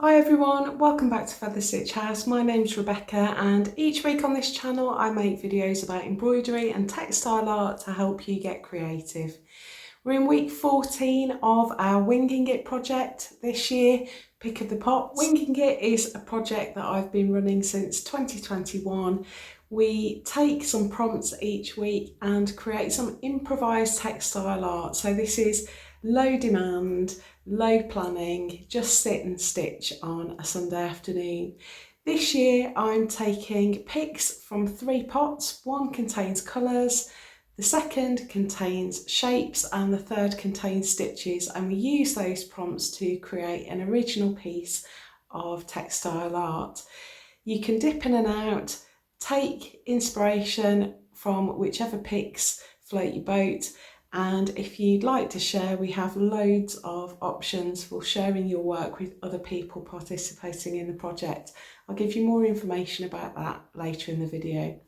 Hi everyone, welcome back to Feather Stitch House. My name's Rebecca and each week on this channel I make videos about embroidery and textile art to help you get creative. We're in week 14 of our Winging It project this year, Pick of the Pots. Winging It is a project that I've been running since 2021. We take some prompts each week and create some improvised textile art. So this is low demand, low planning, just sit and stitch on a Sunday afternoon. This year I'm taking picks from 3 pots. One contains colours, the second contains shapes and the third contains stitches, and we use those prompts to create an original piece of textile art. You can dip in and out, take inspiration from whichever picks float your boat, and if you'd like to share, we have loads of options for sharing your work with other people participating in the project. I'll give you more information about that later in the video.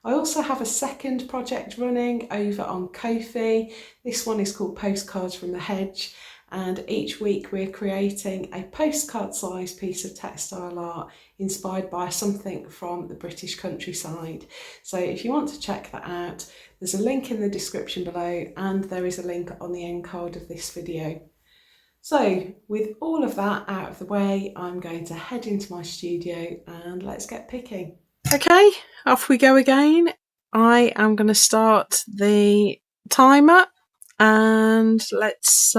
I also have a second project running over on Ko-fi. This one is called Postcards from the Hedge, and each week we're creating a postcard sized piece of textile art inspired by something from the British countryside. So if you want to check that out, there's a link in the description below and there is a link on the end card of this video. So with all of that out of the way, I'm going to head into my studio and let's get picking. Okay, off we go again. I am going to start the timer and let's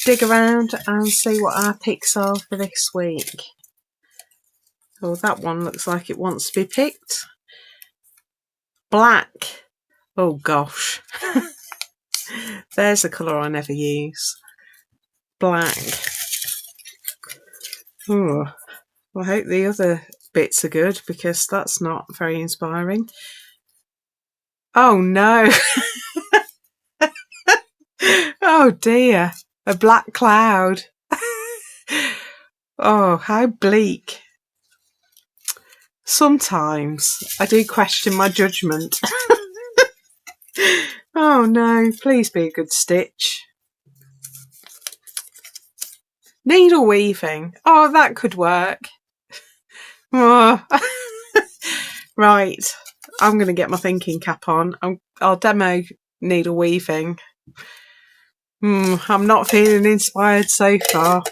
dig around and see what our picks are for this week. Oh, that one looks like it wants to be picked. Black. Oh gosh. There's a colour I never use. Black. Oh, well, I hope the other bits are good because that's not very inspiring. Oh no. Oh dear. A black cloud. Oh, how bleak. Sometimes I do question my judgment. Oh no, please be a good stitch. Needle weaving. Oh, that could work. Oh. Right, I'm going to get my thinking cap on. I'll demo needle weaving. I'm not feeling inspired so far.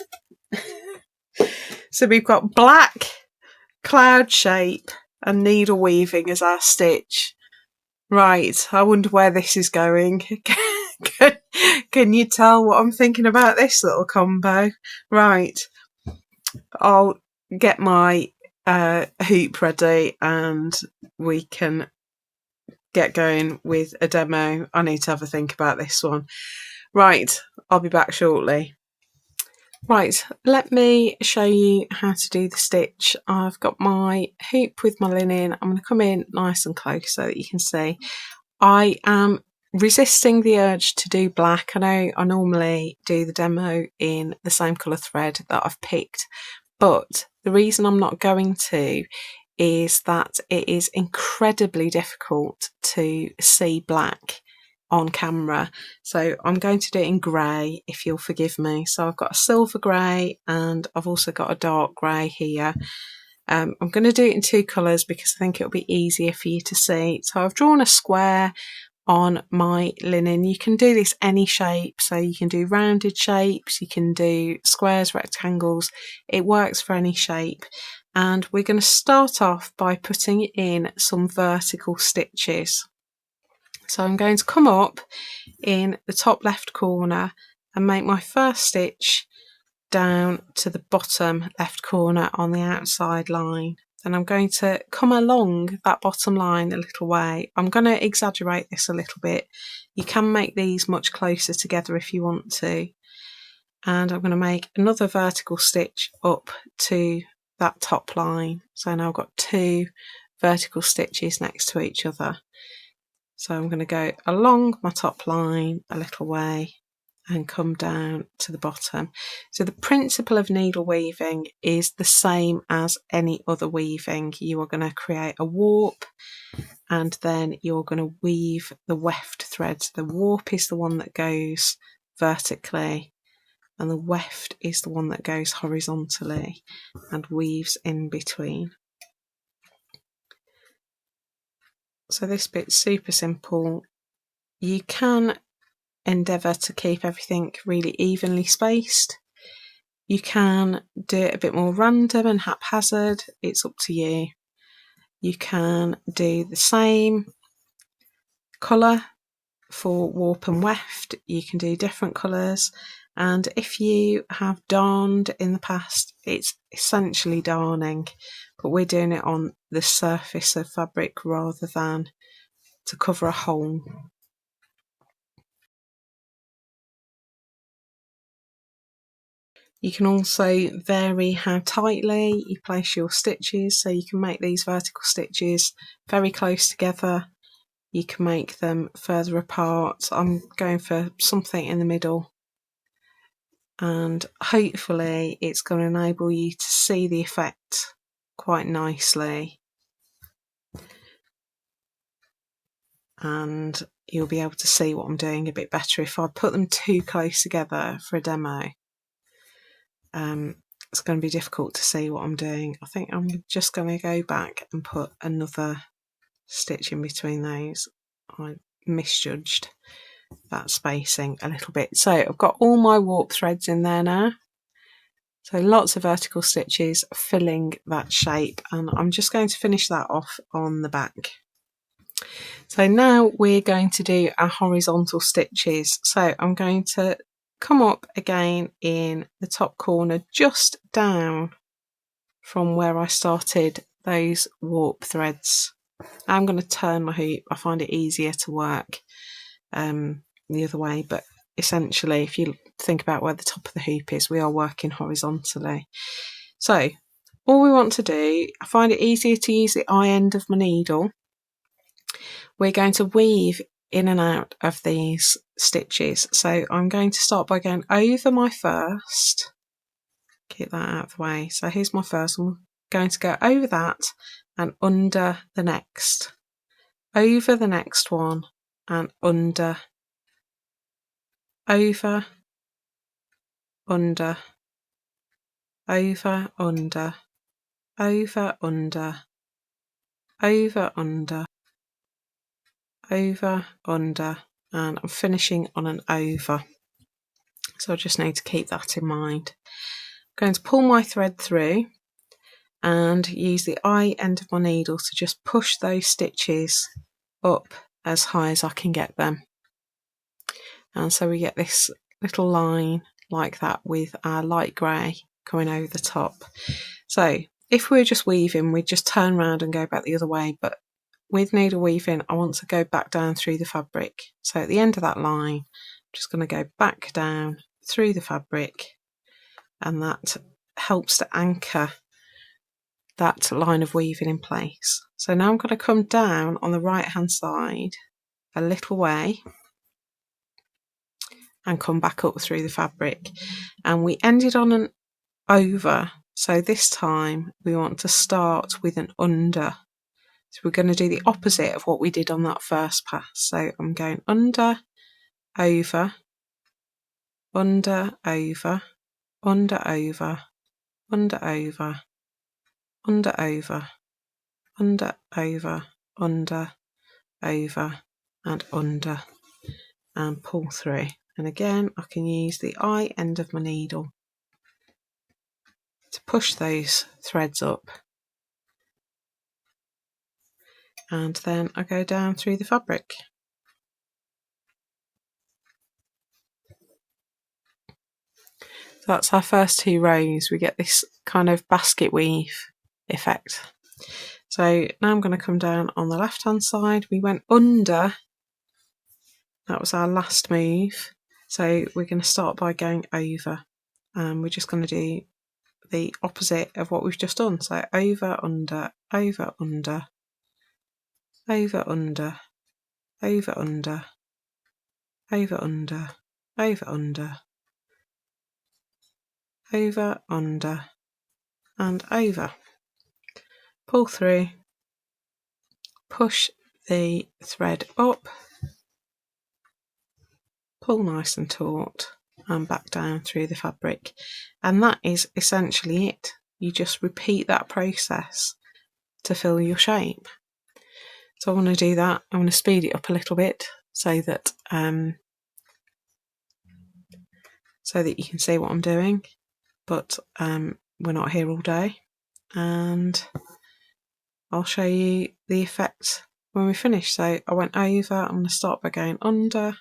So we've got black, cloud shape and needle weaving as our stitch. Right, I wonder where this is going. Can you tell what I'm thinking about this little combo? Right, I'll get my hoop ready and we can get going with a demo. I need to have a think about this one. Right, I'll be back shortly. Right, let me show you how to do the stitch. I've got my hoop with my linen. I'm going to come in nice and close so that you can see. I am resisting the urge to do black. I know I normally do the demo in the same colour thread that I've picked, but the reason I'm not going to is that it is incredibly difficult to see black on camera, so I'm going to do it in grey, if you'll forgive me. So I've got a silver grey and I've also got a dark grey here. I'm going to do it in 2 colours because I think it'll be easier for you to see. So I've drawn a square on my linen. You can do this any shape, so you can do rounded shapes, you can do squares, rectangles, it works for any shape. And we're going to start off by putting in some vertical stitches. So I'm going to come up in the top left corner and make my first stitch down to the bottom left corner on the outside line. Then I'm going to come along that bottom line a little way. I'm going to exaggerate this a little bit. You can make these much closer together if you want to. And I'm going to make another vertical stitch up to that top line. So now I've got 2 vertical stitches next to each other. So I'm going to go along my top line a little way and come down to the bottom. So the principle of needle weaving is the same as any other weaving. You are going to create a warp and then you're going to weave the weft threads. The warp is the one that goes vertically and the weft is the one that goes horizontally and weaves in between. So this bit's super simple. You can endeavour to keep everything really evenly spaced. You can do it a bit more random and haphazard, it's up to you. You can do the same colour for warp and weft, you can do different colours, and if you have darned in the past, it's essentially darning, but we're doing it on the surface of fabric rather than to cover a hole. You can also vary how tightly you place your stitches, so you can make these vertical stitches very close together. You can make them further apart. I'm going for something in the middle, and hopefully it's going to enable you to see the effect quite nicely, and you'll be able to see what I'm doing a bit better. If I put them too close together for a demo, it's going to be difficult to see what I'm doing. I think I'm just going to go back and put another stitch in between those. I misjudged that spacing a little bit. So I've got all my warp threads in there now. So lots of vertical stitches filling that shape, and I'm just going to finish that off on the back. So now we're going to do our horizontal stitches. So I'm going to come up again in the top corner, just down from where I started those warp threads. I'm going to turn my hoop. I find it easier to work the other way, but essentially if you think about where the top of the hoop is, we are working horizontally. So all we want to do, I find it easier to use the eye end of my needle. We're going to weave in and out of these stitches. So I'm going to start by going over my first, keep that out of the way. So here's my first. I'm going to go over that and under the next, over the next one and under, over, under, over, under, over, under, over, under, over, under, and I'm finishing on an over. So I just need to keep that in mind. I'm going to pull my thread through and use the eye end of my needle to just push those stitches up as high as I can get them. And so we get this little line like that with our light grey coming over the top. So if we're just weaving, we just turn around and go back the other way, but with needle weaving, I want to go back down through the fabric. So at the end of that line, I'm just going to go back down through the fabric, and that helps to anchor that line of weaving in place. So now I'm going to come down on the right hand side a little way and come back up through the fabric, and we ended on an over, so this time we want to start with an under. So we're going to do the opposite of what we did on that first pass. So I'm going under, over, under, over, under, over, under, over, under, over, under, over, under, over, and under, and pull through. And again, I can use the eye end of my needle to push those threads up, and then I go down through the fabric. So that's our first two rows. We get this kind of basket weave effect. So now I'm going to come down on the left hand side. We went under, that was our last move. So we're going to start by going over, and we're just going to do the opposite of what we've just done. So over, under, over, under, over, under, over, under, over, under, over, under, over, under, and over. Pull through, push the thread up, pull nice and taut, and back down through the fabric. And that is essentially it. You just repeat that process to fill your shape. So I want to do that. I want to speed it up a little bit so that you can see what I'm doing. But we're not here all day, and I'll show you the effect when we finish. So I went over, I'm going to start by going under.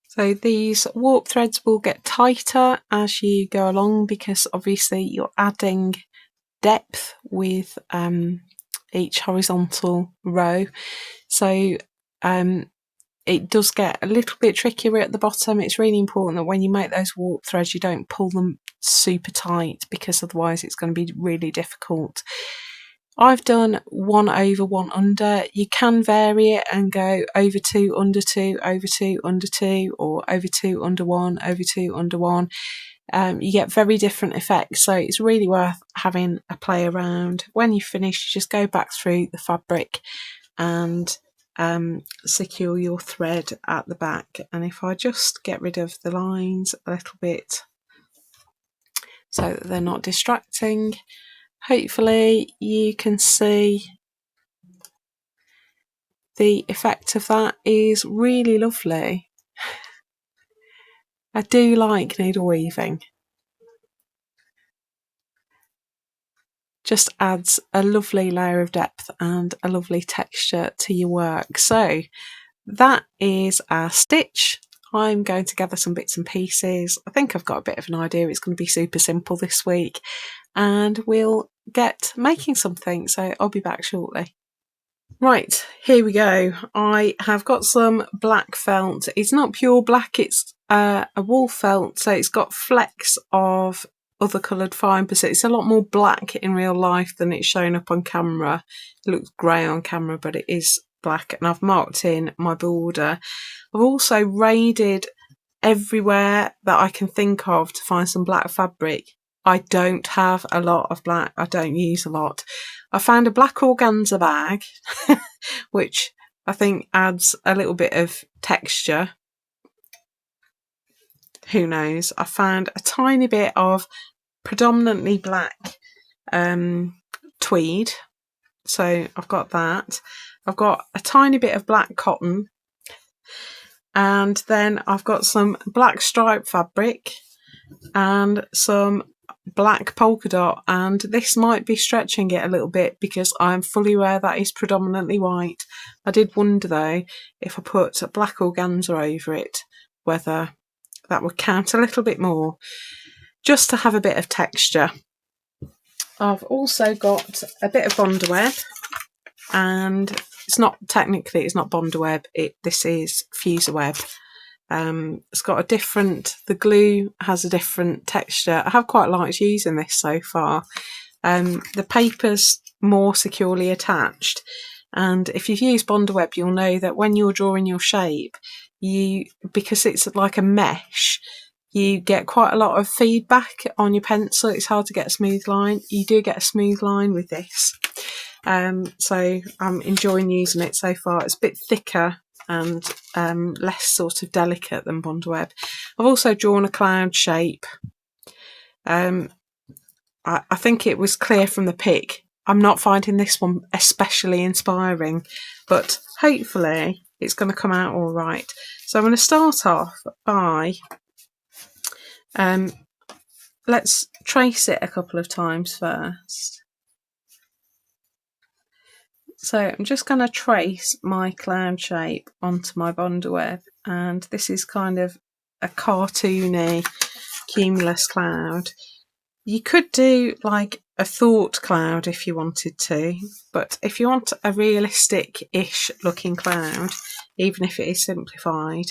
So these warp threads will get tighter as you go along, because obviously you're adding depth with each horizontal row. So it does get a little bit trickier at the bottom. It's really important that when you make those warp threads, you don't pull them super tight, because otherwise it's going to be really difficult. I've done 1 over 1 under. You can vary it and go over 2 under 2, over 2 under 2, or over 2 under 1, over 2 under 1. You get very different effects, so it's really worth having a play around. When you finish, just go back through the fabric and secure your thread at the back. And if I just get rid of the lines a little bit so that they're not distracting, hopefully you can see the effect of that is really lovely. I do like needle weaving. Just adds a lovely layer of depth and a lovely texture to your work. So that is our stitch. I'm going to gather some bits and pieces. I think I've got a bit of an idea. It's going to be super simple this week, and we'll get making something. So I'll be back shortly. Right, here we go. I have got some black felt. It's not pure black, it's a wool felt, so it's got flecks of other coloured fibres. It's a lot more black in real life than it's shown up on camera. It looks grey on camera, but it is black, and I've marked in my border. I've also raided everywhere that I can think of to find some black fabric. I don't have a lot of black. I don't use a lot. I found a black organza bag, which I think adds a little bit of texture. Who knows? I found a tiny bit of predominantly black tweed. So I've got that. I've got a tiny bit of black cotton. And then I've got some black stripe fabric and some black polka dot, and this might be stretching it a little bit because I'm fully aware that is predominantly white. I did wonder though, if I put a black organza over it, whether that would count a little bit more, just to have a bit of texture. I've also got a bit of Bondaweb, and it's not Bondaweb, this is Fuserweb. It's got a different, the glue has a different texture. I have quite liked using this so far. The paper's more securely attached, and if you've used Bondaweb, you'll know that when you're drawing your shape, because it's like a mesh, you get quite a lot of feedback on your pencil. It's hard to get a smooth line. You do get a smooth line with this. So I'm enjoying using it so far. It's a bit thicker and less sort of delicate than Bondaweb. I've also drawn a cloud shape. I think it was clear from the pic. I'm not finding this one especially inspiring, but hopefully it's going to come out all right. So I'm going to start off by, let's trace it a couple of times first. So I'm just going to trace my cloud shape onto my Bondaweb, and this is kind of a cartoony cumulus cloud. You could do like a thought cloud if you wanted to, but if you want a realistic-ish looking cloud, even if it is simplified,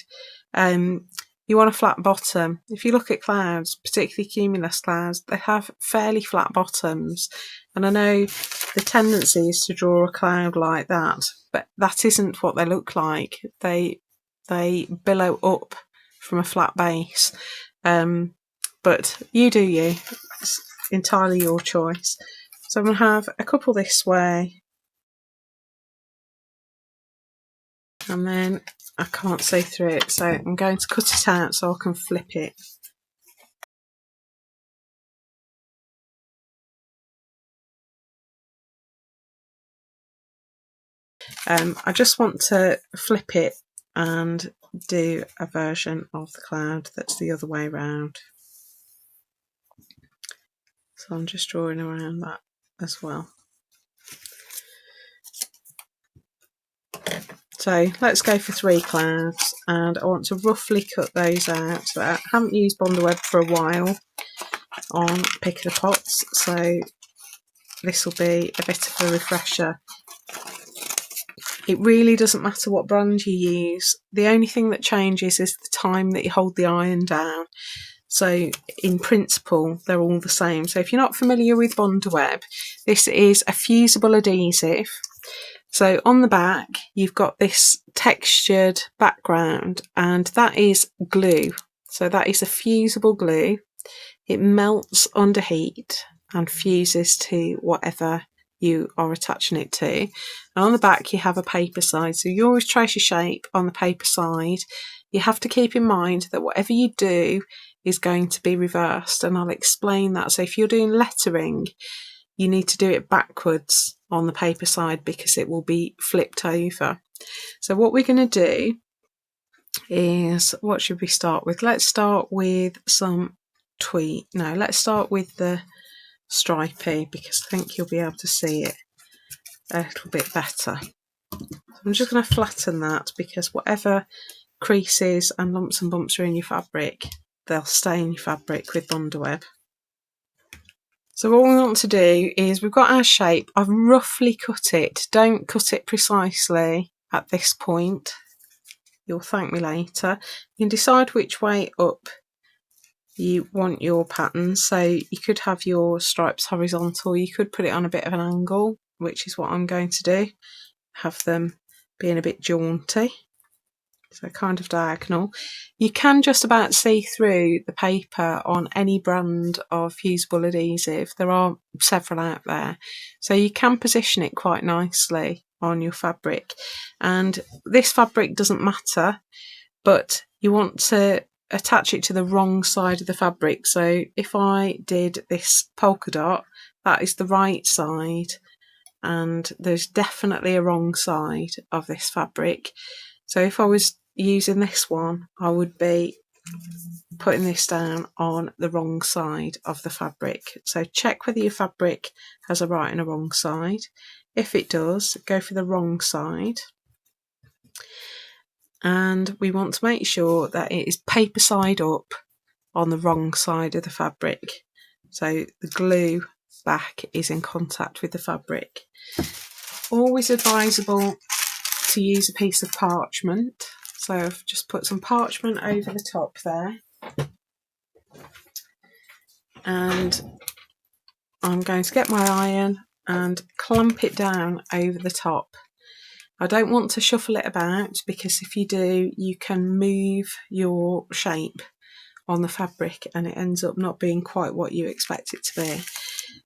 you want a flat bottom. If you look at clouds, particularly cumulus clouds, they have fairly flat bottoms. And I know the tendency is to draw a cloud like that, but that isn't what they look like. They billow up from a flat base. But you do you. It's entirely your choice. So I'm going to have a couple this way. And then I can't see through it, so I'm going to cut it out so I can flip it. I just want to flip it and do a version of the cloud that's the other way around. So I'm just drawing around that as well. So let's go for 3 clouds, and I want to roughly cut those out. So I haven't used Bondweb for a while on Pick of the Pots, so this will be a bit of a refresher. It really doesn't matter what brand you use. The only thing that changes is the time that you hold the iron down. So in principle, they're all the same. So if you're not familiar with Bondweb, this is a fusible adhesive. So on the back, you've got this textured background, and that is glue. So that is a fusible glue. It melts under heat and fuses to whatever you are attaching it to. And on the back, you have a paper side. So you always trace your shape on the paper side. You have to keep in mind that whatever you do is going to be reversed, and I'll explain that. So if you're doing lettering, you need to do it backwards on the paper side because it will be flipped over. So what we're going to do is, what should we start with? Let's start with some tweed. No, let's start with the stripy because I think you'll be able to see it a little bit better. I'm just going to flatten that because whatever creases and lumps and bumps are in your fabric, they'll stay in your fabric with Bondweb. So what we want to do is, we've got our shape. I've roughly cut it. Don't cut it precisely at this point. You'll thank me later. You can decide which way up you want your pattern. So you could have your stripes horizontal. You could put it on a bit of an angle, which is what I'm going to do. Have them being a bit jaunty. So kind of diagonal. You can just about see through the paper on any brand of fusible adhesive. There are several out there. So you can position it quite nicely on your fabric. And this fabric doesn't matter, but you want to attach it to the wrong side of the fabric. So if I did this polka dot, that is the right side, and there's definitely a wrong side of this fabric. So if I was using this one, I would be putting this down on the wrong side of the fabric. So check whether your fabric has a right and a wrong side. If it does, go for the wrong side. And we want to make sure that it is paper side up on the wrong side of the fabric. So the glue back is in contact with the fabric. Always advisable to use a piece of parchment. So I've just put some parchment over the top there. And I'm going to get my iron and clamp it down over the top. I don't want to shuffle it about because if you do, you can move your shape on the fabric and it ends up not being quite what you expect it to be.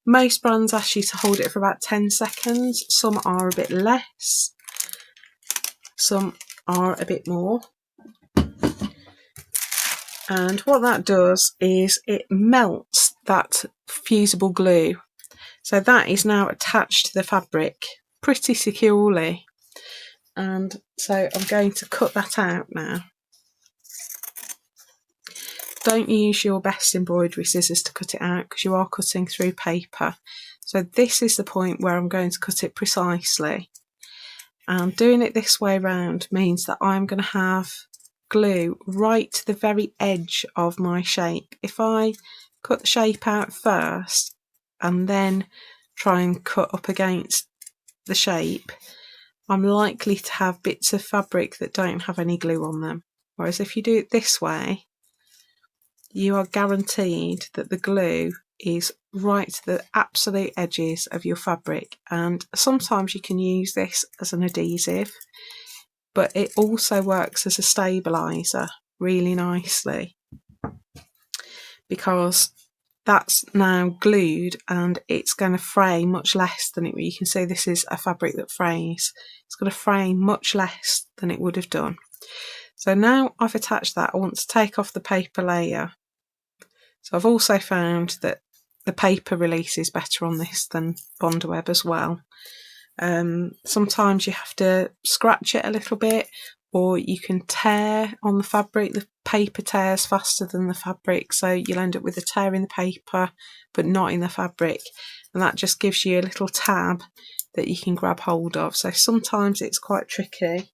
Most brands ask you to hold it for about 10 seconds. Some are a bit less. Some are a bit more. And what that does is it melts that fusible glue. So that is now attached to the fabric pretty securely. And so I'm going to cut that out now. Don't use your best embroidery scissors to cut it out because you are cutting through paper. So this is the point where I'm going to cut it precisely. And doing it this way round means that I'm going to have glue right to the very edge of my shape. If I cut the shape out first and then try and cut up against the shape, I'm likely to have bits of fabric that don't have any glue on them. Whereas if you do it this way, you are guaranteed that the glue is right to the absolute edges of your fabric, and sometimes you can use this as an adhesive, but it also works as a stabilizer really nicely, because that's now glued and it's going to fray much less than it. You can see this is a fabric that frays. It's going to fray much less than it would have done. So now I've attached that, I want to take off the paper layer. So I've also found that the paper releases better on this than Bondweb as well. Sometimes you have to scratch it a little bit, or you can tear on the fabric. The paper tears faster than the fabric, so you'll end up with a tear in the paper but not in the fabric, and that just gives you a little tab that you can grab hold of. So sometimes it's quite tricky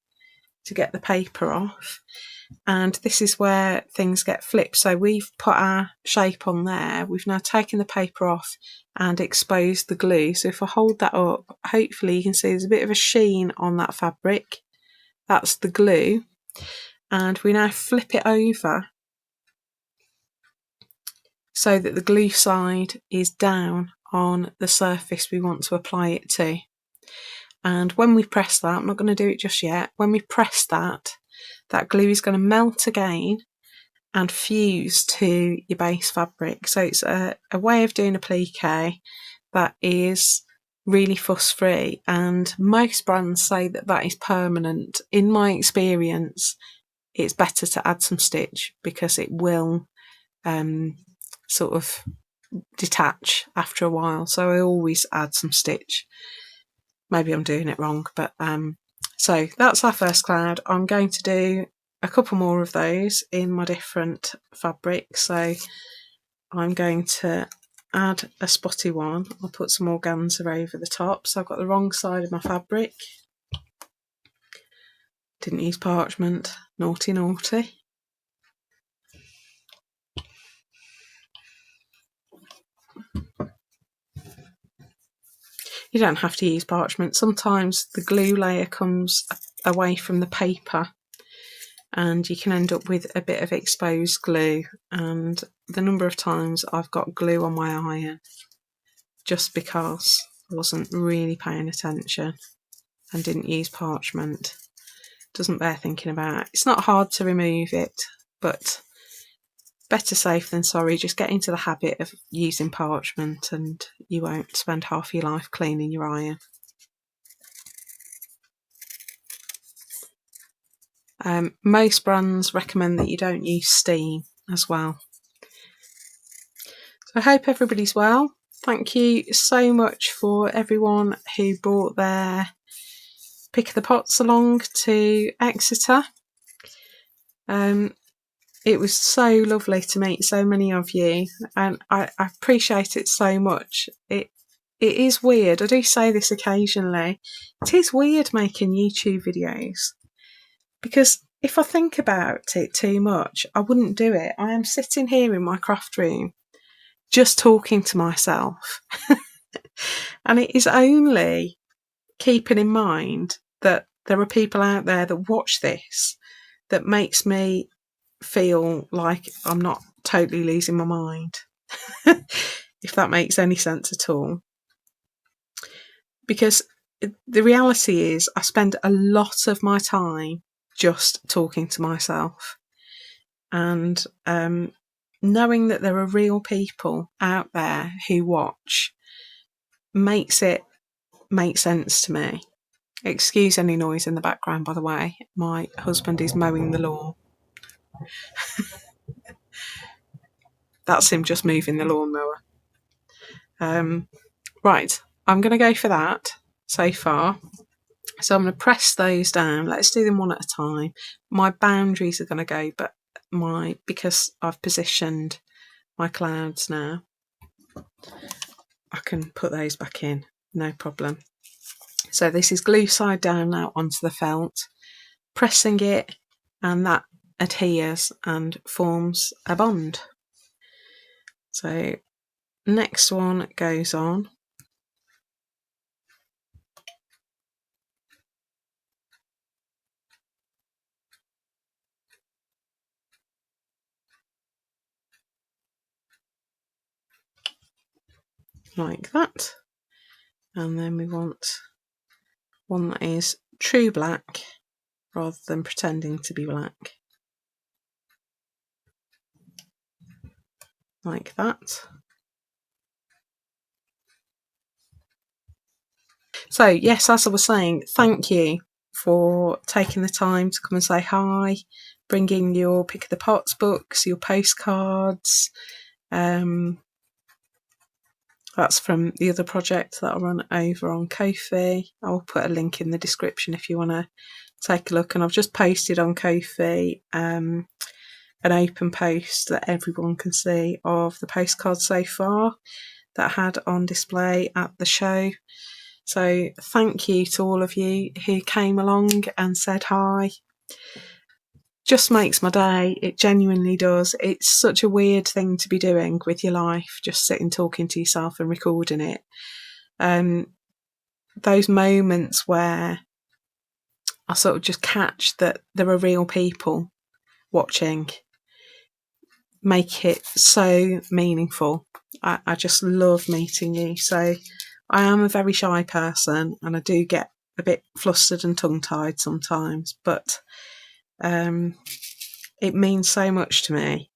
to get the paper off, and this is where things get flipped. So we've put our shape on there, we've now taken the paper off and exposed the glue. So if I hold that up, hopefully you can see there's a bit of a sheen on that fabric. That's the glue, and we now flip it over so that the glue side is down on the surface we want to apply it to. And when we press that, I'm not going to do it just yet, when we press that, that glue is going to melt again and fuse to your base fabric. So it's a way of doing a plique that is really fuss free, and most brands say that that is permanent. In my experience, it's better to add some stitch because it will sort of detach after a while. So I always add some stitch. Maybe I'm doing it wrong, but so that's our first cloud. I'm going to do a couple more of those in my different fabrics. So I'm going to add a spotty one. I'll put some organza over the top. So I've got the wrong side of my fabric. Didn't use parchment. Naughty, naughty. You don't have to use parchment. Sometimes the glue layer comes away from the paper and you can end up with a bit of exposed glue, and the number of times I've got glue on my iron just because I wasn't really paying attention and didn't use parchment. Doesn't bear thinking about. It's not hard to remove it, but better safe than sorry. Just get into the habit of using parchment and you won't spend half your life cleaning your iron. Most brands recommend that you don't use steam as well. So I hope everybody's well. Thank you so much for everyone who brought their pick of the pots along to Exeter. It was so lovely to meet so many of you, and I appreciate it so much. It is weird. I do say this occasionally. It is weird making YouTube videos, because if I think about it too much, I wouldn't do it. I am sitting here in my craft room just talking to myself. And it is only keeping in mind that there are people out there that watch this that makes me feel like I'm not totally losing my mind, if that makes any sense at all. Because the reality is I spend a lot of my time just talking to myself, and knowing that there are real people out there who watch makes it make sense to me. Excuse any noise in the background, by the way. My husband is mowing the lawn. That's him just moving the lawnmower. Right, I'm going to go for that so far. So I'm going to press those down. Let's do them one at a time. My boundaries are going to go, but because I've positioned my clouds now, I can put those back in, no problem. So this is glue side down now onto the felt, pressing it, and that adheres and forms a bond. So next one goes on. like that. And then we want one that is true black rather than pretending to be black, like that. So yes, as I was saying, thank you for taking the time to come and say hi, bringing your Pick of the Pots books, your postcards. That's from the other project that I run over on Ko-fi. I'll put a link in the description if you want to take a look. And I've just posted on Ko-fi an open post that everyone can see of the postcards so far that I had on display at the show. So thank you to all of you who came along and said hi. Just makes my day. It genuinely does. It's such a weird thing to be doing with your life, just sitting talking to yourself and recording it. Those moments where I sort of just catch that there are real people watching make it so meaningful. I just love meeting you. So I am a very shy person and I do get a bit flustered and tongue-tied sometimes, but it means so much to me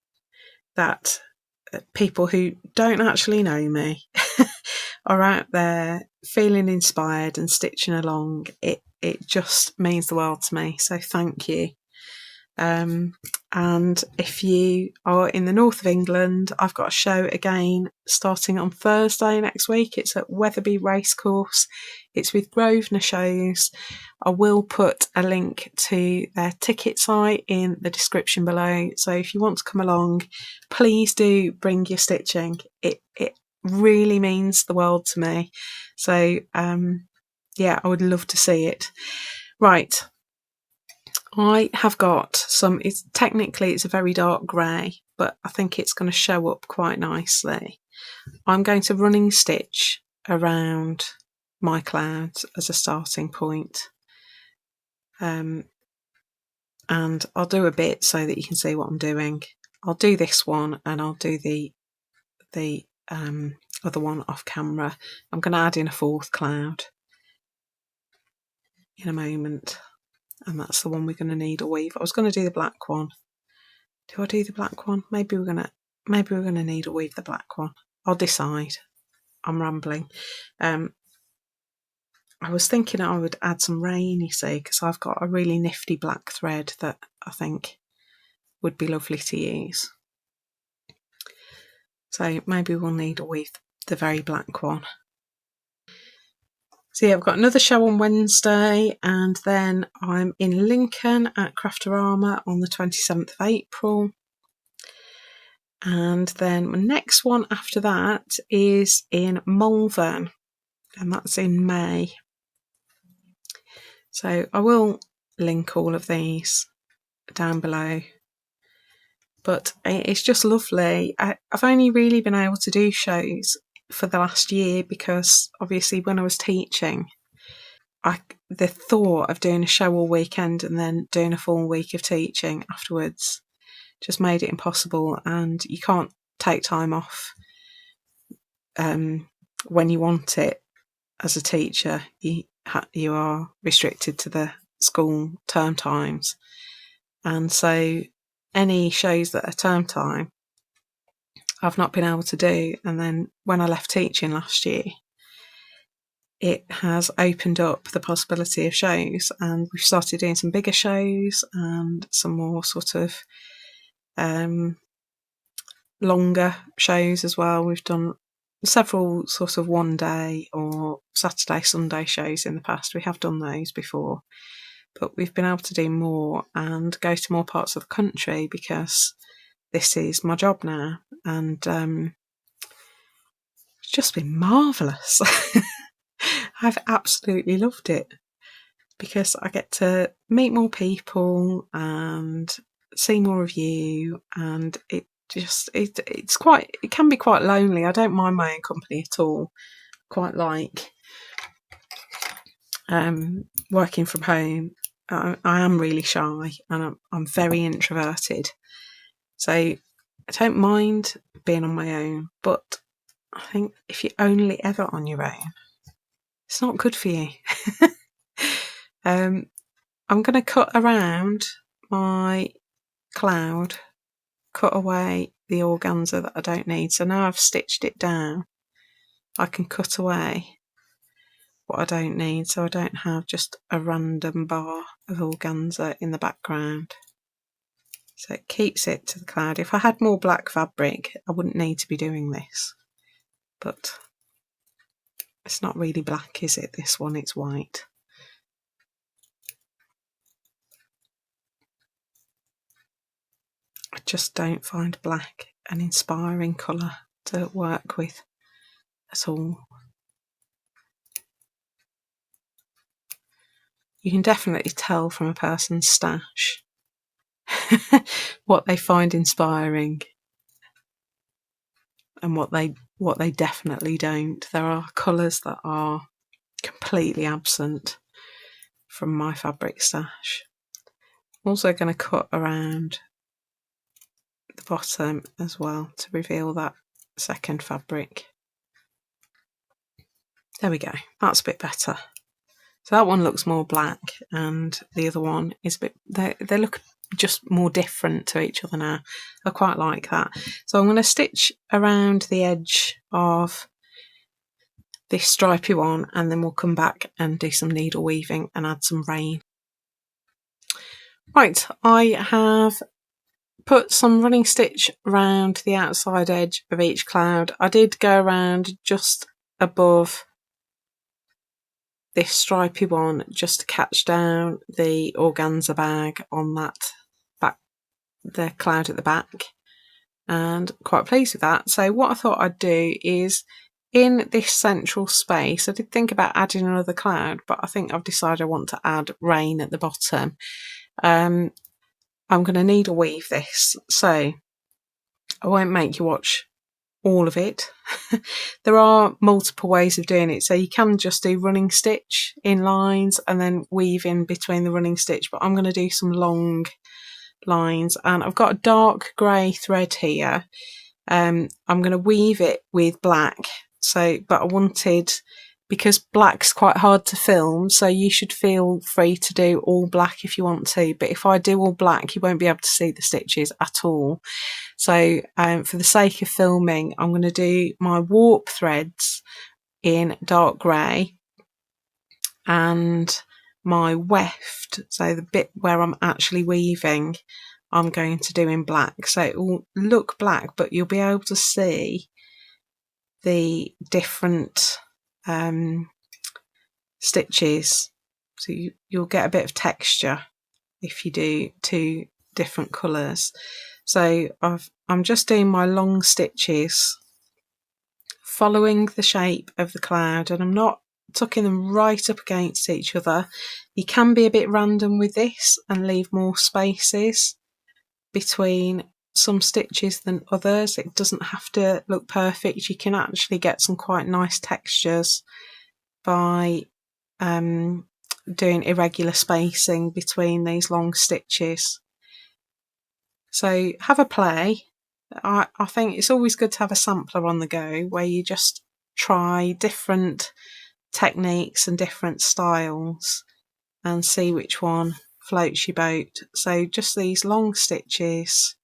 that people who don't actually know me are out there feeling inspired and stitching along. It just means the world to me. So thank you. And if you are in the north of England, I've got a show again starting on Thursday next week. It's at Wetherby Racecourse. It's with Grosvenor Shows. I will put a link to their ticket site in the description below. So if you want to come along, please do bring your stitching. It really means the world to me. So yeah, I would love to see it. Right. I have got some, it's a very dark grey, but I think it's going to show up quite nicely. I'm going to running stitch around my clouds as a starting point. And I'll do a bit so that you can see what I'm doing. I'll do this one and I'll do the other one off camera. I'm going to add in a fourth cloud in a moment. And that's the one we're going to need a weave. I was going to do the black one. Do I do the black one? Maybe we're going to need a weave the black one. I'll decide. I'm rambling. I was thinking I would add some rain, you see, because I've got a really nifty black thread that I think would be lovely to use. So maybe we'll need a weave the very black one. So yeah, I've got another show on Wednesday, and then I'm in Lincoln at Craftorama on the 27th of April. And then my next one after that is in Malvern, and that's in May. So I will link all of these down below. But it's just lovely. I've only really been able to do shows for the last year because obviously when I was teaching, the thought of doing a show all weekend and then doing a full week of teaching afterwards just made it impossible, and you can't take time off when you want it as a teacher. You are restricted to the school term times, and so any shows that are term time I've not been able to do. And then when I left teaching last year, it has opened up the possibility of shows, and we've started doing some bigger shows and some more sort of longer shows as well. We've done several sort of one day or Saturday, Sunday shows in the past. We have done those before, but we've been able to do more and go to more parts of the country because this is my job now, and it's just been marvellous. I've absolutely loved it because I get to meet more people and see more of you, and it can be quite lonely. I don't mind my own company at all. Quite like working from home. I am really shy and I'm very introverted, so I don't mind being on my own, but I think if you're only ever on your own, it's not good for you. I'm going to cut around my cloud, cut away the organza that I don't need. So now I've stitched it down, I can cut away what I don't need, so I don't have just a random bar of organza in the background. So it keeps it to the cloud. If I had more black fabric, I wouldn't need to be doing this. But it's not really black, is it? This one, it's white. I just don't find black an inspiring colour to work with at all. You can definitely tell from a person's stash what they find inspiring and what they definitely don't. There are colours that are completely absent from my fabric stash. I'm also going to cut around the bottom as well to reveal that second fabric. There we go, that's a bit better. So that one looks more black and the other one is a bit, they look just more different to each other now. I quite like that. So I'm going to stitch around the edge of this stripy one and then we'll come back and do some needle weaving and add some rain. Right, I have put some running stitch around the outside edge of each cloud. I did go around just above this stripy one just to catch down the organza bag on that back, the cloud at the back, and quite pleased with that. So what I thought I'd do is in this central space, I did think about adding another cloud, but I think I've decided I want to add rain at the bottom. I'm going to needle weave this, so I won't make you watch all of it. There are multiple ways of doing it, so you can just do running stitch in lines and then weave in between the running stitch, but I'm going to do some long lines and I've got a dark grey thread here. I'm going to weave it with black, but I wanted, because black's quite hard to film, so you should feel free to do all black if you want to, but if I do all black you won't be able to see the stitches at all. So for the sake of filming, I'm going to do my warp threads in dark grey and my weft, so the bit where I'm actually weaving, I'm going to do in black. So it will look black, but you'll be able to see the different stitches. So you'll get a bit of texture if you do two different colours. So I'm just doing my long stitches following the shape of the cloud, and I'm not tucking them right up against each other. You can be a bit random with this and leave more spaces between some stitches than others. It doesn't have to look perfect. You can actually get some quite nice textures by doing irregular spacing between these long stitches. So have a play. I think it's always good to have a sampler on the go where you just try different techniques and different styles and see which one floats your boat. So just these long stitches.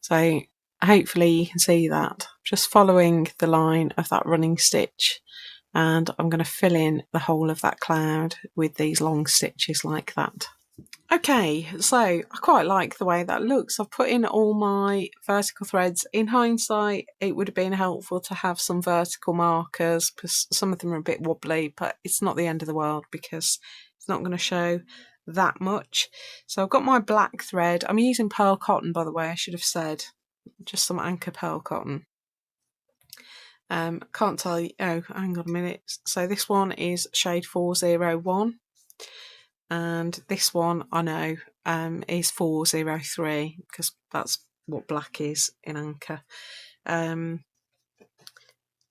So hopefully you can see that. Just following the line of that running stitch, and I'm going to fill in the whole of that cloud with these long stitches like that. Okay, so I quite like the way that looks. I've put in all my vertical threads. In hindsight, it would have been helpful to have some vertical markers because some of them are a bit wobbly, but it's not the end of the world because it's not going to show that much. So I've got my black thread. I'm using pearl cotton, by the way, I should have said. Just some anchor pearl cotton. Can't tell you. Oh, hang on a minute. So this one is shade 401. And this one I know is 403 because that's what black is in anchor. And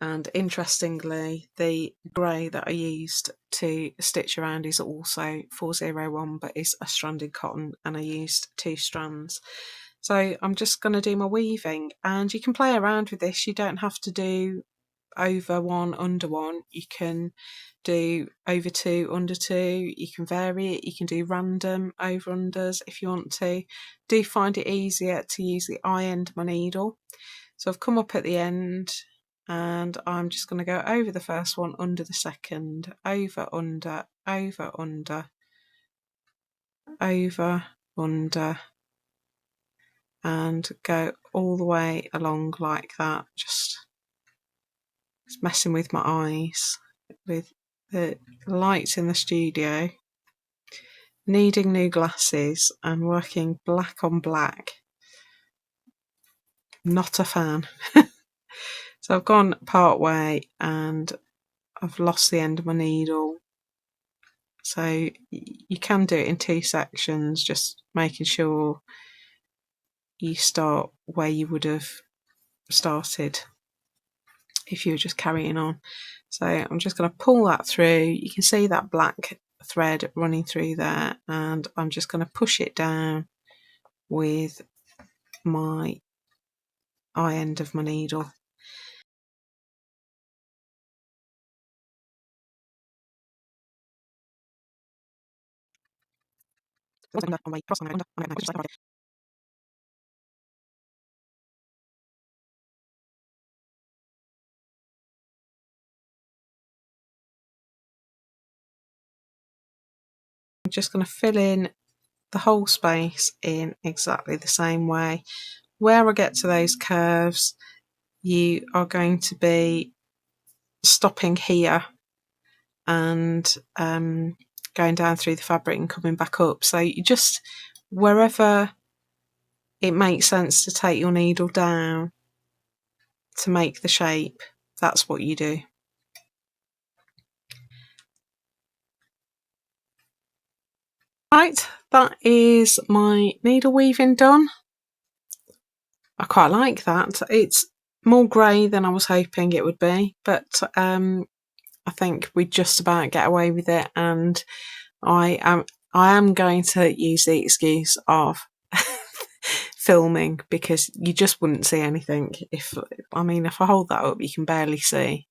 And interestingly, the grey that I used to stitch around is also 401, but is a stranded cotton, and I used 2 strands. So I'm just going to do my weaving, and you can play around with this. You don't have to do over 1, under 1. You can do over 2, under 2. You can vary it. You can do random over unders if you want to. Do find it easier to use the eye end of my needle. So I've come up at the end, and I'm just going to go over the first one, under the second, over, under, over, under, over, under, and go all the way along like that, just messing with my eyes with the lights in the studio, needing new glasses and working black on black. Not a fan. So I've gone part way and I've lost the end of my needle. So you can do it in 2 sections, just making sure you start where you would have started if you were just carrying on. So I'm just going to pull that through. You can see that black thread running through there, and I'm just going to push it down with my eye end of my needle. I'm just going to fill in the whole space in exactly the same way. Where I get to those curves, you are going to be stopping here and going down through the fabric and coming back up. So you just, wherever it makes sense to take your needle down to make the shape, that's what you do. Right, that is my needle weaving done. I quite like that. It's more grey than I was hoping it would be, but I think we just about get away with it, and I am going to use the excuse of filming, because you just wouldn't see anything if I hold that up, you can barely see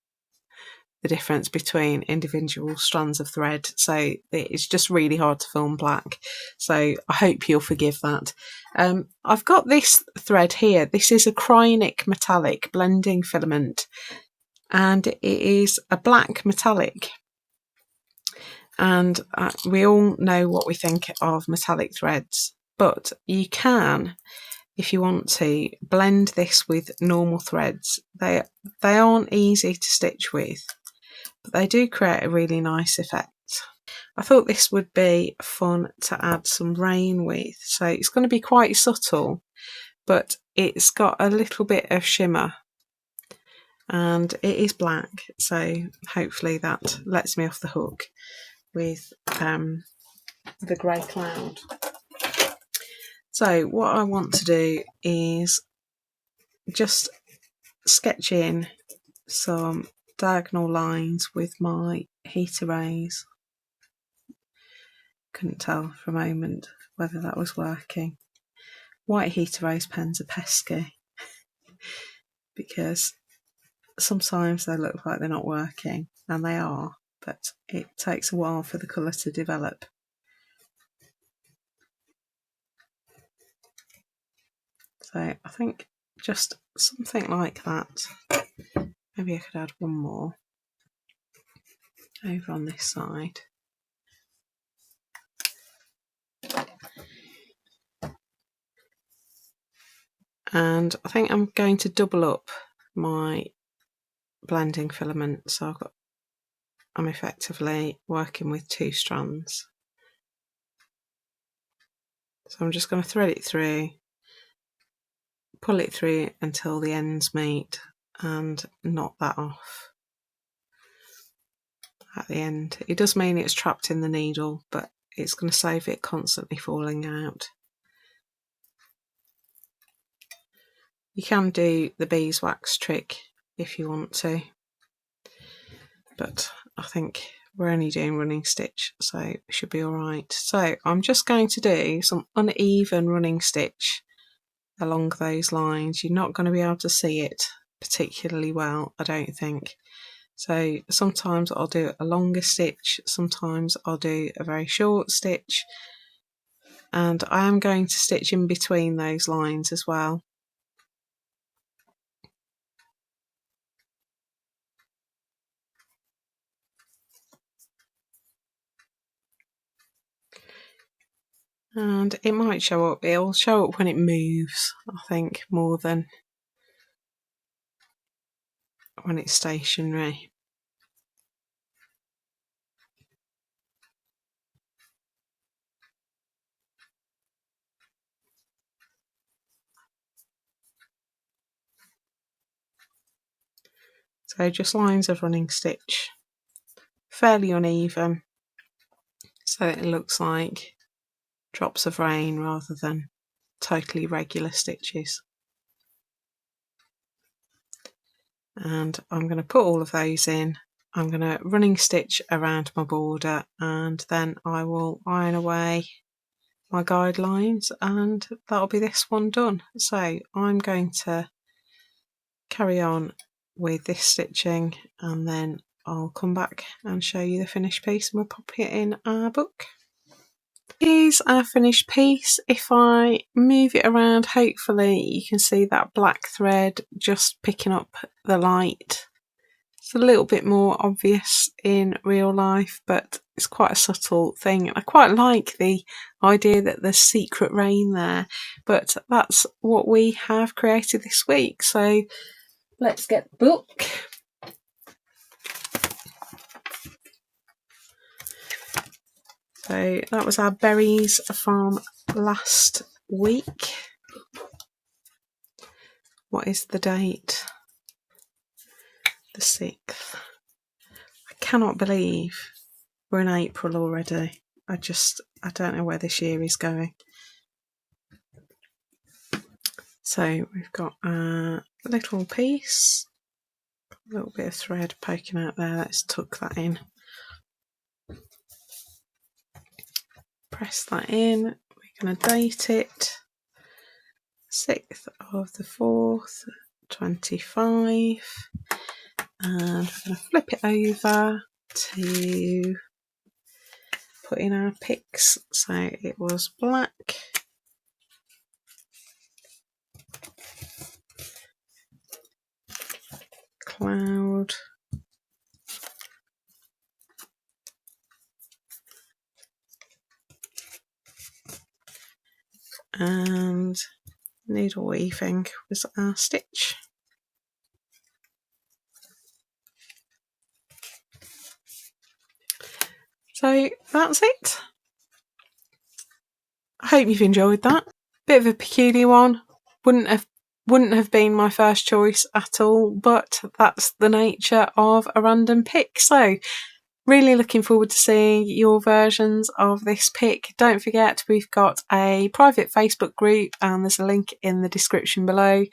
the difference between individual strands of thread, so it's just really hard to film black. So I hope you'll forgive that. I've got this thread here. This is a Cryonic metallic blending filament, and it is a black metallic. And we all know what we think of metallic threads, but you can, if you want to, blend this with normal threads. They aren't easy to stitch with, but they do create a really nice effect. I thought this would be fun to add some rain with, so it's going to be quite subtle, but it's got a little bit of shimmer, and it is black, so hopefully that lets me off the hook with the grey cloud. So what I want to do is just sketch in some diagonal lines with my heat erase. Couldn't tell for a moment whether that was working. White heat erase pens are pesky because sometimes they look like they're not working, and they are, but it takes a while for the colour to develop. So I think just something like that. Maybe I could add one more over on this side. And I think I'm going to double up my blending filament, so I'm effectively working with 2 strands. So I'm just going to thread it through, pull it through until the ends meet, and knot that off at the end. It does mean it's trapped in the needle, but it's going to save it constantly falling out. You can do the beeswax trick if you want to, but I think we're only doing running stitch, so it should be all right. So I'm just going to do some uneven running stitch along those lines. You're not going to be able to see it particularly well, I don't think. So sometimes I'll do a longer stitch, sometimes I'll do a very short stitch, and I am going to stitch in between those lines as well. And it might show up, it'll show up when it moves, I think, more than when it's stationary. So just lines of running stitch, fairly uneven, so it looks like drops of rain rather than totally regular stitches. And I'm going to put all of those in. I'm going to running stitch around my border, and then I will iron away my guidelines, and that'll be this one done. So I'm going to carry on with this stitching, and then I'll come back and show you the finished piece, and we'll pop it in our book. Here's our finished piece. If I move it around, hopefully you can see that black thread just picking up the light. It's a little bit more obvious in real life, but it's quite a subtle thing. I quite like the idea that there's secret rain there, but that's what we have created this week. So let's get the book. So that was our berries from last week. What is the date? The 6th. I cannot believe we're in April already. I don't know where this year is going. So we've got a little piece, a little bit of thread poking out there. Let's tuck that in. Press that in. We're going to date it 6th of the 4th, 25, and we're going to flip it over to put in our picks. So it was black, cloud, and needle weaving was our stitch. So that's it. I hope you've enjoyed that. Bit of a peculiar one. Wouldn't have been my first choice at all, but that's the nature of a random pick. So really looking forward to seeing your versions of this pick. Don't forget, we've got a private Facebook group, and there's a link in the description below.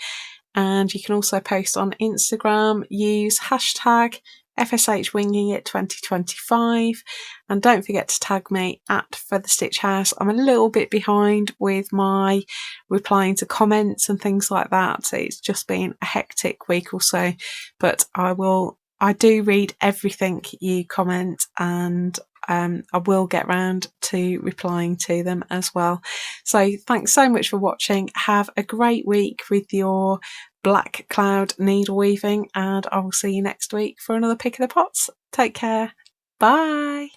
And you can also post on Instagram. Use hashtag FSH Winging It 2025, and don't forget to tag me at Feather Stitch House. I'm a little bit behind with my replying to comments and things like that, so it's just been a hectic week or so, but I do read everything you comment, and I will get round to replying to them as well. So thanks so much for watching. Have a great week with your black cloud needle weaving, and I will see you next week for another pick of the pots. Take care. Bye.